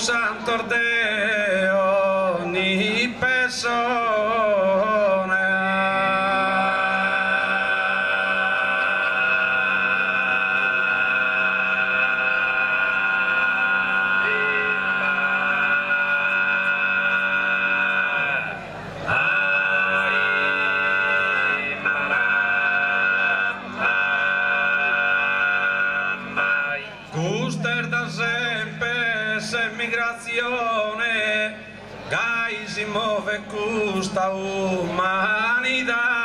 santo de ogni persona. Guster da sempre s'emigrazione, che si muove questa umanità.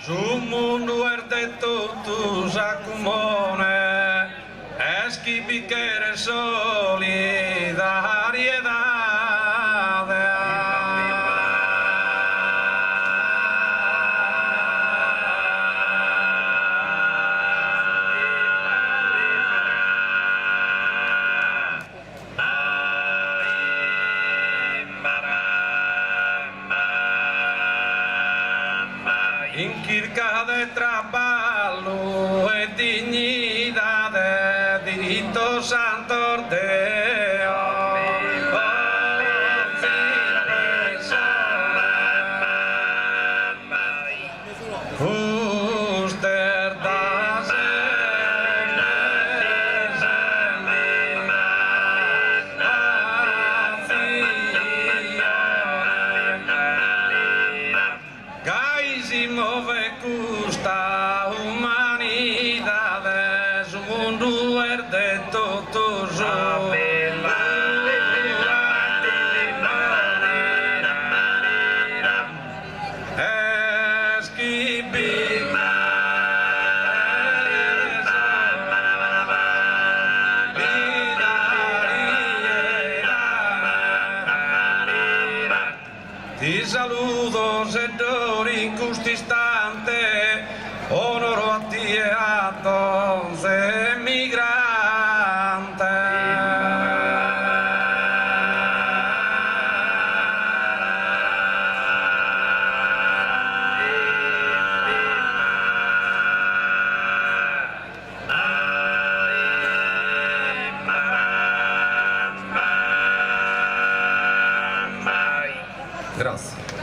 Sul mondo è detto tu sa comune, eschi bicchiere solidarietà. In cerca de traballo e dignidade, diritto santo Deo. Guster da si muove questa umanità, su mondo è detto tu so. Ti saluto Signore in questo istante, onoro a te e a Don emigrante. Grazie.